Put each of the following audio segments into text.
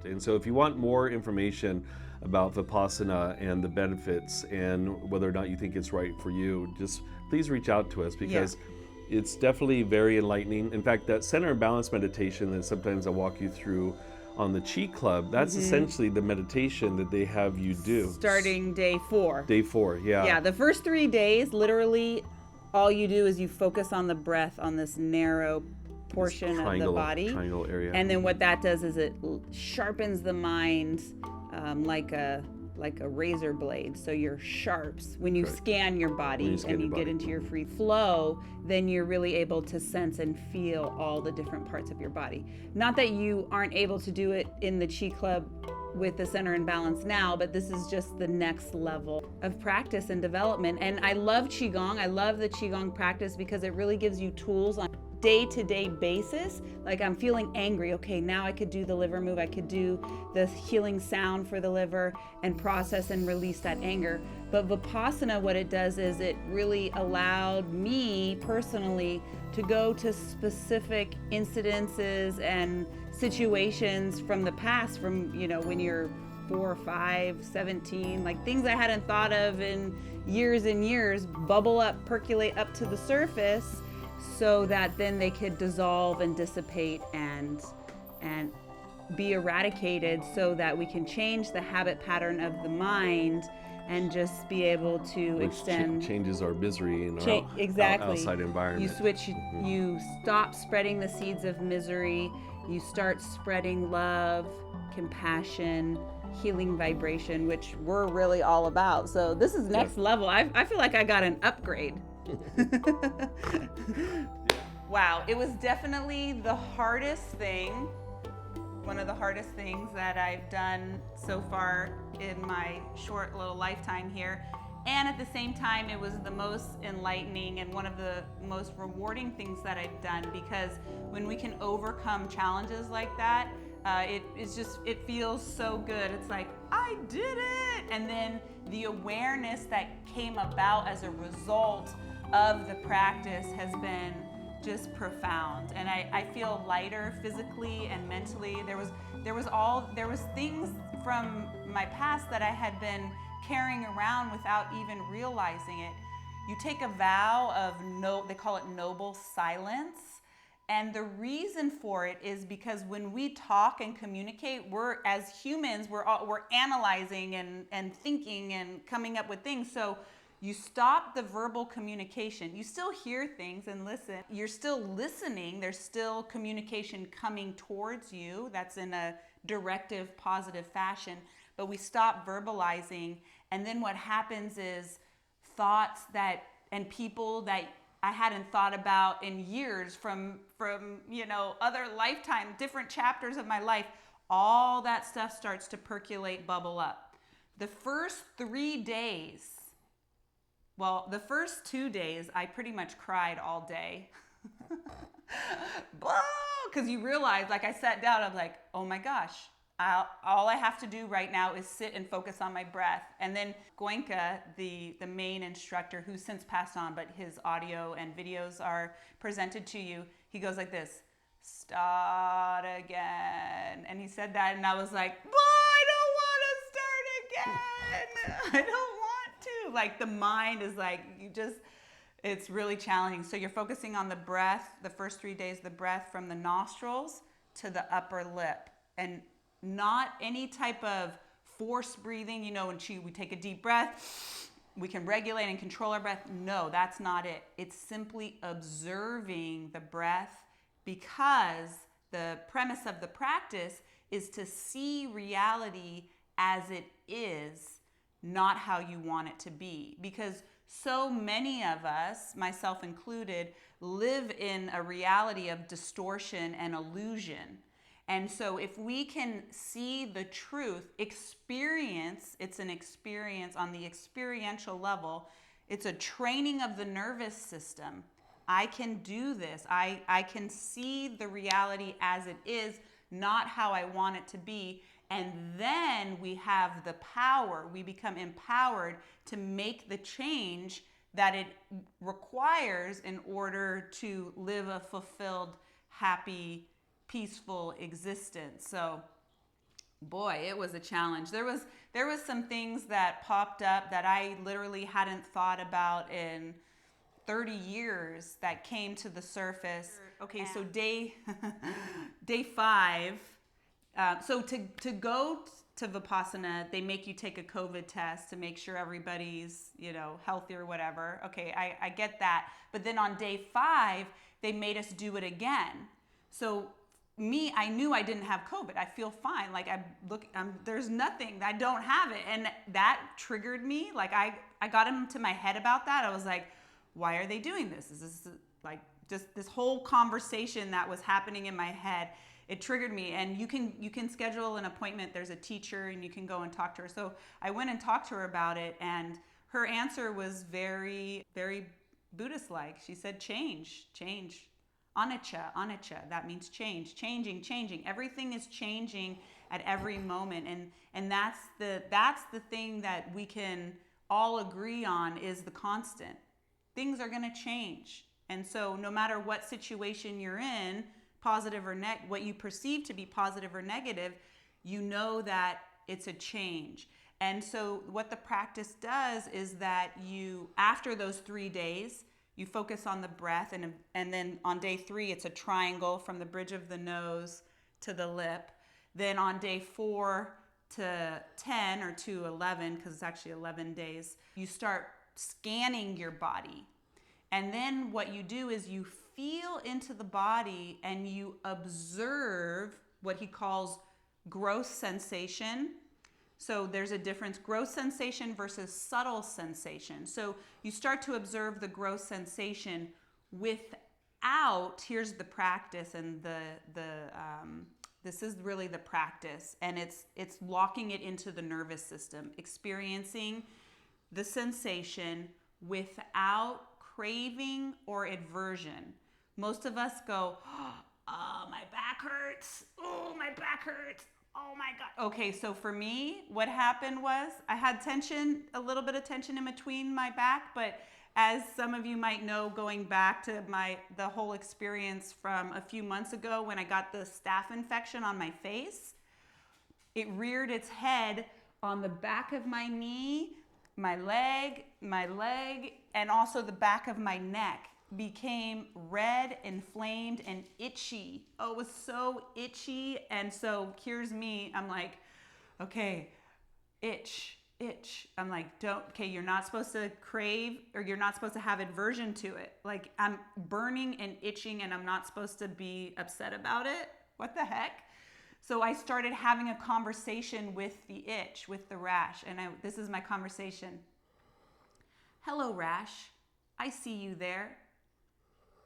it. And so if you want more information about Vipassana and the benefits and whether or not you think it's right for you, just please reach out to us, because it's definitely very enlightening. In fact, that center and balance meditation that sometimes I walk you through on the Chi Club, that's essentially the meditation that they have you do. Starting day 4. Day 4, yeah. Yeah, the first 3 days, literally, all you do is you focus on the breath on this narrow portion of the body. Triangle area. And then what that does is it sharpens the mind like a razor blade. So you're sharps. When you scan your body and you get into your free flow, then you're really able to sense and feel all the different parts of your body. Not that you aren't able to do it in the Chi Club with the center and balance now, but this is just the next level of practice and development. And I love Qigong. I love the Qigong practice because it really gives you tools on day-to-day basis. Like, I'm feeling angry, okay, now I could do the liver move, I could do the healing sound for the liver and process and release that anger. But Vipassana, what it does is it really allowed me personally to go to specific incidences and situations from the past, from, you know, when you're 4, 5, 17, like things I hadn't thought of in years and years, bubble up, percolate up to the surface, so that then they could dissolve and dissipate and be eradicated, so that we can change the habit pattern of the mind and just be able to extend. Changes our misery in our outside environment. You switch, you stop spreading the seeds of misery, you start spreading love, compassion, healing vibration, which we're really all about. So this is next level. I feel like I got an upgrade. Wow, it was definitely the hardest thing, one of the hardest things that I've done so far in my short little lifetime here. And at the same time, it was the most enlightening and one of the most rewarding things that I've done, because when we can overcome challenges like that, it feels so good. It's like, I did it! And then the awareness that came about as a result of the practice has been just profound. And I feel lighter physically and mentally. There was things from my past that I had been carrying around without even realizing it. You take a vow of they call it noble silence. And the reason for it is because when we talk and communicate, as humans, we're analyzing and thinking and coming up with things. So you stop the verbal communication. You still hear things and listen. You're still listening. There's still communication coming towards you. That's in a directive, positive fashion. But we stop verbalizing. And then what happens is thoughts and people that I hadn't thought about in years from other lifetime, different chapters of my life, all that stuff starts to percolate, bubble up. The first 3 days, the first 2 days, I pretty much cried all day. Because you realize, like, I sat down, I'm like, oh my gosh, all I have to do right now is sit and focus on my breath. And then Goenka, the main instructor, who's since passed on, but his audio and videos are presented to you, he goes like this, start again. And he said that, and I was like, I don't want to start again. I don't want to. Like, the mind is like, it's really challenging. So you're focusing on the breath, the first 3 days, the breath from the nostrils to the upper lip. And not any type of forced breathing, when we take a deep breath, we can regulate and control our breath. No, that's not it. It's simply observing the breath, because the premise of the practice is to see reality as it is, not how you want it to be. Because so many of us, myself included, live in a reality of distortion and illusion. And so if we can see the truth, it's an experience on the experiential level. It's a training of the nervous system. I can do this. I can see the reality as it is, not how I want it to be. And then we have the power. We become empowered to make the change that it requires in order to live a fulfilled, happy, peaceful existence. So Boy, it was a challenge. There was some things that popped up that I literally hadn't thought about in 30 years that came to the surface. Okay, so day 5. So to go to Vipassana, they make you take a COVID test to make sure everybody's, healthy or whatever. Okay, I get that. But then on day 5, they made us do it again. So I knew I didn't have COVID. I feel fine. Like there's nothing. I don't have it. And that triggered me. Like I got into my head about that. I was like, why are they doing this? Is this like just this whole conversation that was happening in my head? It triggered me. And you can schedule an appointment. There's a teacher and you can go and talk to her. So I went and talked to her about it, and her answer was very, very Buddhist-like. She said, change. Anicca, that means change, changing. Everything is changing at every moment. And that's the thing that we can all agree on is the constant. Things are going to change. And so no matter what situation you're in, positive or what you perceive to be positive or negative, you know that it's a change. And so what the practice does is that after those 3 days, you focus on the breath, and then on day 3, it's a triangle from the bridge of the nose to the lip. Then on day 4 to 10 or to 11, because it's actually 11 days, you start scanning your body. And then what you do is you feel into the body and you observe what he calls gross sensation. So there's a difference, gross sensation versus subtle sensation. So you start to observe the gross sensation here's the practice, and this is really the practice, and it's locking it into the nervous system, experiencing the sensation without craving or aversion. Most of us go, oh, my back hurts. Oh, my back hurts. Oh my God. Okay, so for me, what happened was I had a little bit of tension in between my back, but as some of you might know, going back to the whole experience from a few months ago when I got the staph infection on my face, it reared its head on the back of my knee, my leg, and also the back of my neck became red, inflamed, and itchy. Oh, it was so itchy. And so here's me. I'm like, okay, itch. I'm like, you're not supposed to crave, or you're not supposed to have aversion to it. Like, I'm burning and itching and I'm not supposed to be upset about it. What the heck? So I started having a conversation with the itch, with the rash. And this is my conversation. Hello, rash. I see you there.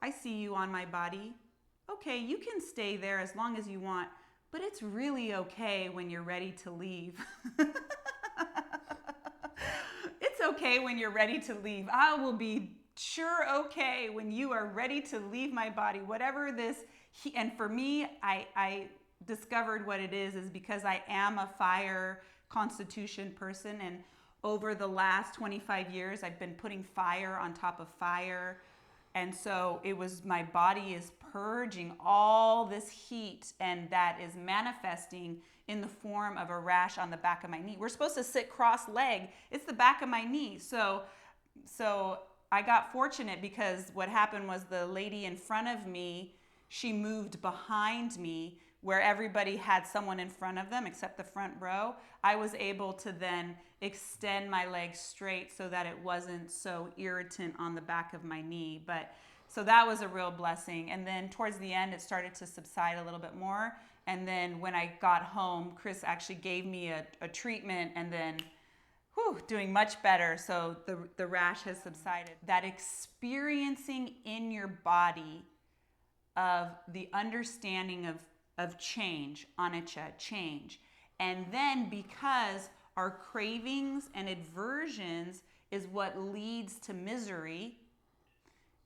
I see you on my body. Okay, you can stay there as long as you want, but it's really okay when you're ready to leave. It's okay when you're ready to leave. I will be sure okay when you are ready to leave my body. Whatever this, and for me, I discovered what it is because I am a fire constitution person, and over the last 25 years, I've been putting fire on top of fire. And so my body is purging all this heat, and that is manifesting in the form of a rash on the back of my knee. We're supposed to sit cross-legged. It's the back of my knee. So I got fortunate because what happened was the lady in front of me, she moved behind me where everybody had someone in front of them except the front row. I was able to then extend my legs straight so that it wasn't so irritant on the back of my knee. So that was a real blessing. And then towards the end, it started to subside a little bit more. And then when I got home, Chris actually gave me a treatment, and then doing much better. So the rash has subsided. That experiencing in your body of the understanding of change, anicca, change. And then because our cravings and aversions is what leads to misery,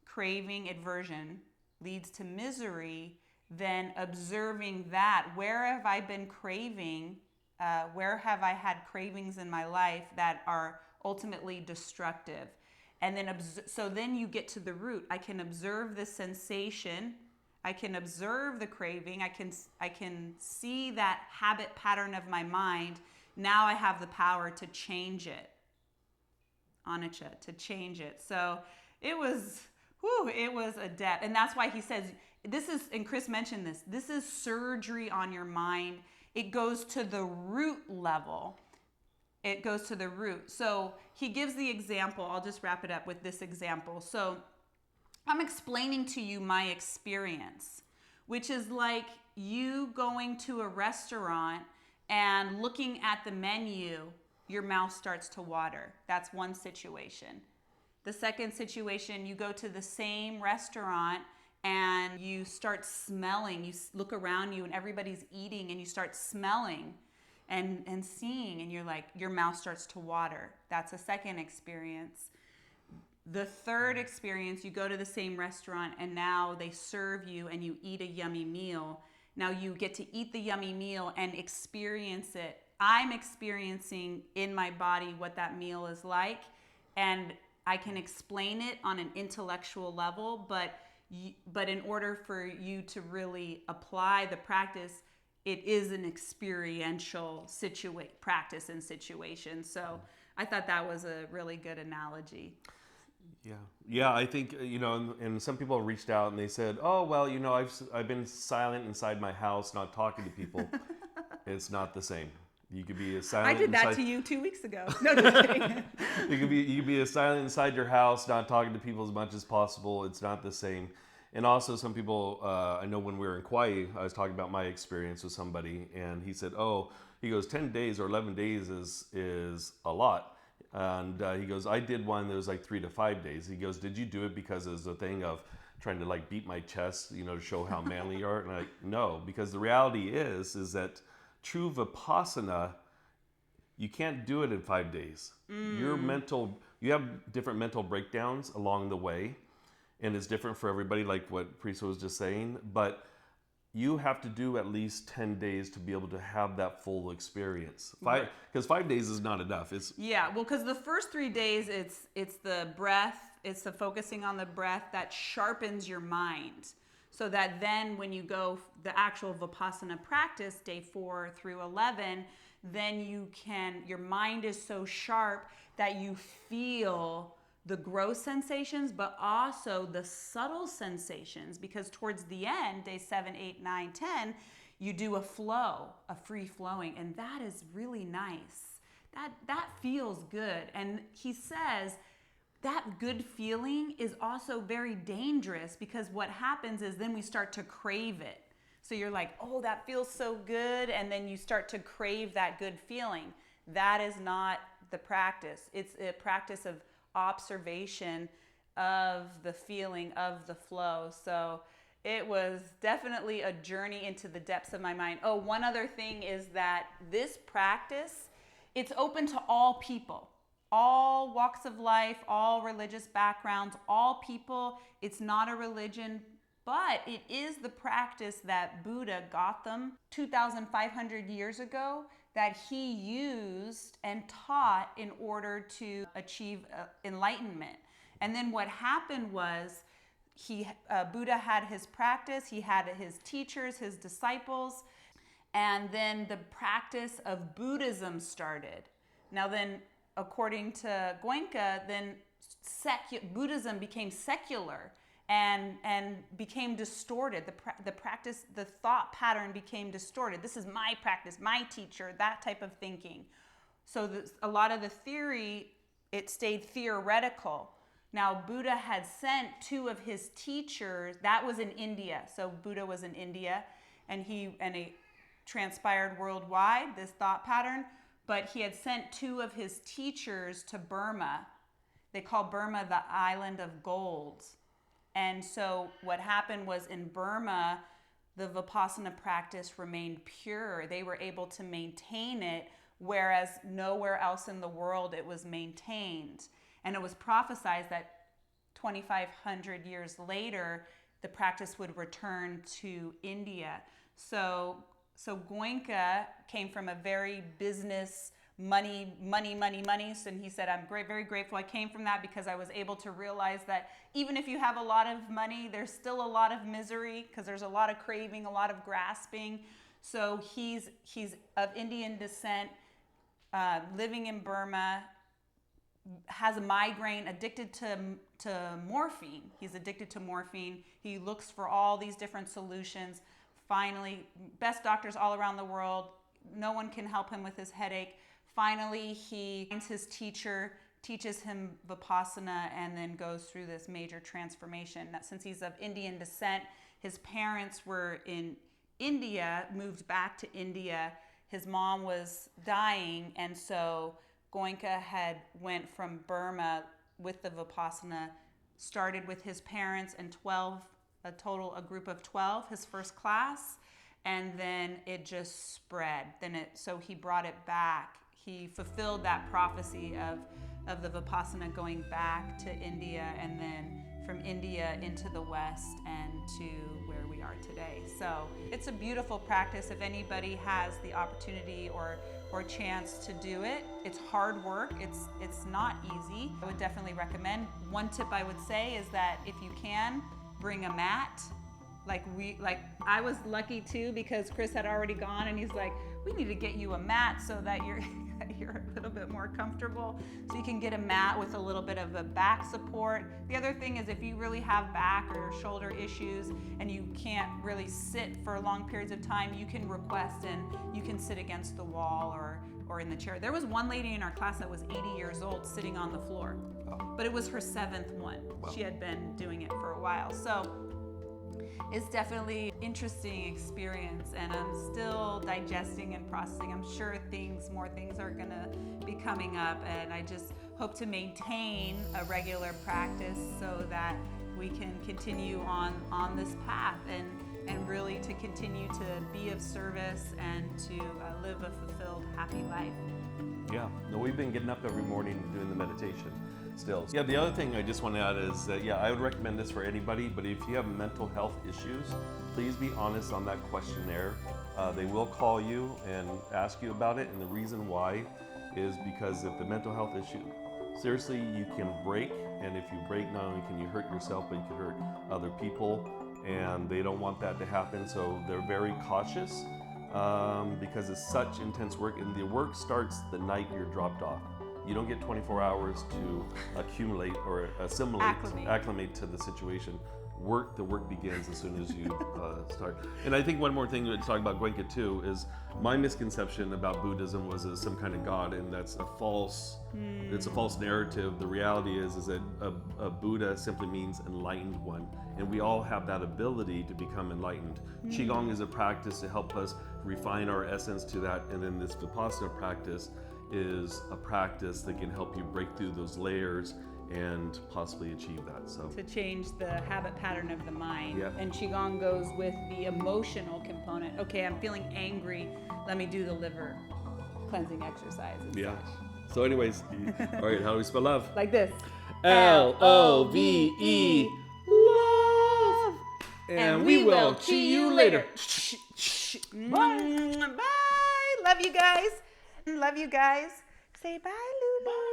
craving, aversion leads to misery, then observing that, where have I been craving, where have I had cravings in my life that are ultimately destructive? And then, so then you get to the root. I can observe the sensation I can observe the craving. I can see that habit pattern of my mind. Now I have the power to change it. Anicca, to change it. So it was a depth. And that's why he says, this is, and Chris mentioned this is surgery on your mind. It goes to the root level. It goes to the root. So he gives the example. I'll just wrap it up with this example. So I'm explaining to you my experience, which is like you going to a restaurant and looking at the menu, your mouth starts to water. That's one situation. The second situation, you go to the same restaurant and you start smelling. You look around you and everybody's eating and you start smelling and seeing, and you're like, your mouth starts to water. That's a second experience. The third experience, you go to the same restaurant and now they serve you and you eat a yummy meal. Now you get to eat the yummy meal and experience it. I'm experiencing in my body what that meal is like, and I can explain it on an intellectual level, but in order for you to really apply the practice, it is an experiential practice and situation. So I thought that was a really good analogy. Yeah. I think, and some people reached out and they said, oh, well, I've been silent inside my house, not talking to people. It's not the same. You could be as silent. I did that to you 2 weeks ago. No, just kidding. you could be as silent inside your house, not talking to people as much as possible. It's not the same. And also, some people, I know when we were in Kauai, I was talking about my experience with somebody, and he said, he goes, 10 days or 11 days is a lot. And he goes, I did one that was like 3 to 5 days. He goes, did you do it because it was a thing of trying to like beat my chest, to show how manly you are? And I'm like, no, because the reality is that true Vipassana, you can't do it in 5 days. You have different mental breakdowns along the way, and it's different for everybody, like what Parisa was just saying, but you have to do at least 10 days to be able to have that full experience. Because 5 days is not enough. Because the first 3 days, it's the breath, it's the focusing on the breath that sharpens your mind. So that then when you go the actual Vipassana practice, day 4 through 11, then your mind is so sharp that you feel the gross sensations, but also the subtle sensations, because towards the end, day 7, 8, 9, 10, you do a flow, a free flowing, and that is really nice. That feels good. And he says that good feeling is also very dangerous, because what happens is then we start to crave it. So you're like, oh, that feels so good, and then you start to crave that good feeling. That is not the practice. It's a practice of observation of the feeling of the flow. So it was definitely a journey into the depths of my mind. Oh, one other thing is that this practice, it's open to all people, all walks of life, all religious backgrounds, all people. It's not a religion, but it is the practice that Buddha Gautam 2,500 years ago that he used and taught in order to achieve enlightenment. And then what happened was Buddha had his practice, he had his teachers, his disciples, and then the practice of Buddhism started. Now then, according to Goenka, then Buddhism became secular and became distorted. The practice, the thought pattern became distorted. This is my practice, my teacher, that type of thinking. So a lot of the theory, it stayed theoretical. Now, Buddha had sent 2 of his teachers. That was in India. So Buddha was in India, and it transpired worldwide, this thought pattern. But he had sent 2 of his teachers to Burma. They call Burma the island of gold. And so what happened was in Burma, the Vipassana practice remained pure. They were able to maintain it, whereas nowhere else in the world it was maintained. And it was prophesied that 2,500 years later, the practice would return to India. So Goenka came from a very business money. So he said, I'm very grateful I came from that, because I was able to realize that even if you have a lot of money, there's still a lot of misery, because there's a lot of craving, a lot of grasping. So he's of Indian descent, living in Burma, has a migraine, addicted to morphine. He's addicted to morphine. He looks for all these different solutions. Finally, best doctors all around the world, no one can help him with his headache. Finally, he finds his teacher, teaches him Vipassana, and then goes through this major transformation. Since he's of Indian descent, his parents were in India, moved back to India. His mom was dying, and so Goenka went from Burma with the Vipassana, started with his parents and a group of 12, his first class, and then it just spread. So he brought it back. He fulfilled that prophecy of the Vipassana going back to India, and then from India into the West and to where we are today. So it's a beautiful practice. If anybody has the opportunity or chance to do it, it's hard work. It's not easy. I would definitely recommend. One tip I would say is that if you can, bring a mat. I was lucky too, because Chris had already gone, and he's like, we need to get you a mat so that you're a little bit more comfortable. So you can get a mat with a little bit of a back support. The other thing is, if you really have back or shoulder issues and you can't really sit for long periods of time, you can request and you can sit against the wall or in the chair. There was one lady in our class that was 80 years old sitting on the floor, but it was her 7th one. Wow. She had been doing it for a while. So it's definitely an interesting experience, and I'm still digesting and processing. I'm sure more things are gonna be coming up, and I just hope to maintain a regular practice so that we can continue on this path and really to continue to be of service and to live a fulfilled, happy life. Yeah, no, we've been getting up every morning doing the meditation still. Yeah, the other thing I just want to add is that, I would recommend this for anybody, but if you have mental health issues, please be honest on that questionnaire. They will call you and ask you about it, and the reason why is because if the mental health issue, seriously, you can break, and if you break, not only can you hurt yourself, but you can hurt other people, and they don't want that to happen, so they're very cautious because it's such intense work, and the work starts the night you're dropped off. You don't get 24 hours to accumulate or acclimate to the situation. The work begins as soon as you start. And I think one more thing to talk about Goenka too is my misconception about Buddhism was as some kind of god, and that's a false. It's a false narrative. The reality is that a Buddha simply means enlightened one, and we all have that ability to become enlightened. Qigong is a practice to help us refine our essence to that, and then this Vipassana practice is a practice that can help you break through those layers and possibly achieve that. So to change the habit pattern of the mind. Yeah. And Qigong goes with the emotional component. Okay, I'm feeling angry. Let me do the liver cleansing exercise and such. So anyways, all right, how do we spell love? Like this. Love. Love. And we will see you later. Bye. Love you guys. Love you guys. Say bye, Lulu. Bye.